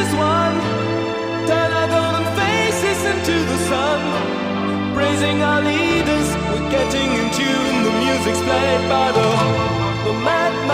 as one. Turn our golden faces into the sun. Praising our leaders, we're getting in tune. The music's played by the madman.